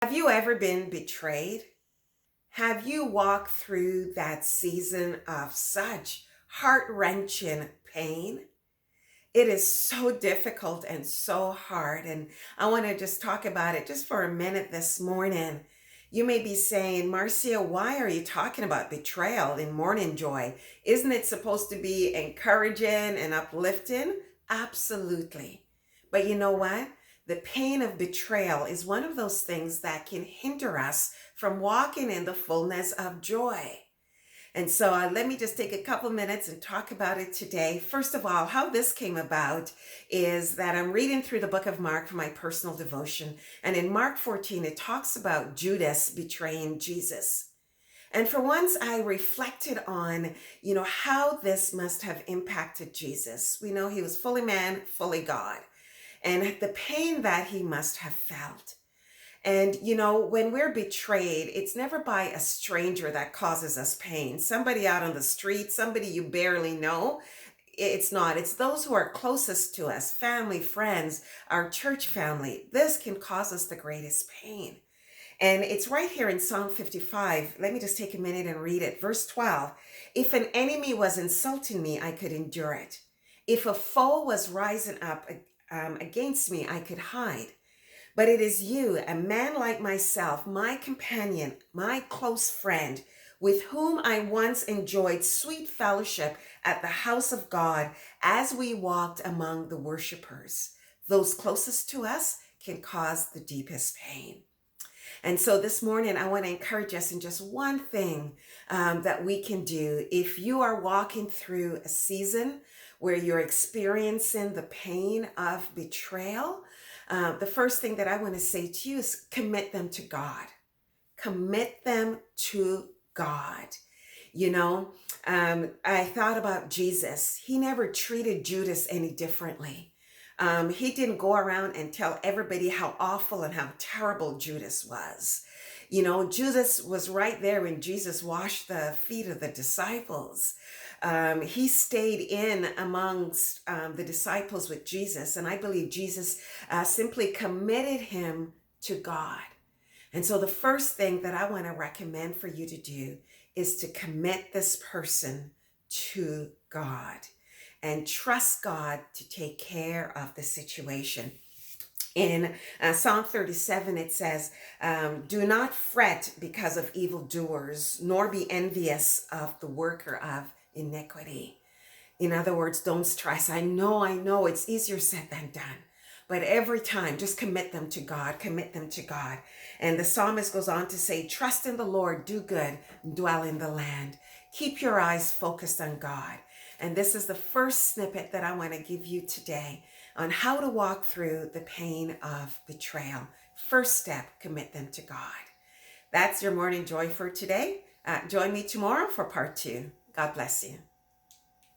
Have you ever been betrayed? Have you walked through that season of such heart-wrenching pain? It is so difficult and so hard. And I want to just talk about it just for a minute this morning. You may be saying, Marcia, why are you talking about betrayal in Morning Joy? Isn't it supposed to be encouraging and uplifting? Absolutely. But you know what? The pain of betrayal is one of those things that can hinder us from walking in the fullness of joy. And so let me just take a couple minutes and talk about it today. First of all, how this came about is that I'm reading through the book of Mark for my personal devotion. And in Mark 14, it talks about Judas betraying Jesus. And for once, I reflected on, how this must have impacted Jesus. We know he was fully man, fully God, and the pain that he must have felt. And, when we're betrayed, it's never by a stranger that causes us pain. Somebody out on the street, somebody you barely know. It's not. It's those who are closest to us, family, friends, our church family. This can cause us the greatest pain. And it's right here in Psalm 55. Let me just take a minute and read it. Verse 12. If an enemy was insulting me, I could endure it. If a foe was rising up against me, I could hide. But it is you, a man like myself, my companion, my close friend, with whom I once enjoyed sweet fellowship at the house of God as we walked among the worshipers. Those closest to us can cause the deepest pain. And so this morning, I want to encourage us in just one thing that we can do. If you are walking through a season where you're experiencing the pain of betrayal, the first thing that I want to say to you is commit them to God. Commit them to God. I thought about Jesus. He never treated Judas any differently. He didn't go around and tell everybody how awful and how terrible Judas was. Judas was right there when Jesus washed the feet of the disciples. He stayed in amongst the disciples with Jesus, and I believe Jesus simply committed him to God. And so the first thing that I want to recommend for you to do is to commit this person to God and trust God to take care of the situation. In Psalm 37, it says, do not fret because of evildoers, nor be envious of the worker of iniquity. In other words, don't stress. I know, it's easier said than done. But every time, just commit them to God, commit them to God. And the psalmist goes on to say, trust in the Lord, do good, dwell in the land. Keep your eyes focused on God. And this is the first snippet that I want to give you today on how to walk through the pain of betrayal. First step, commit them to God. That's your morning joy for today. Join me tomorrow for part 2. God bless you.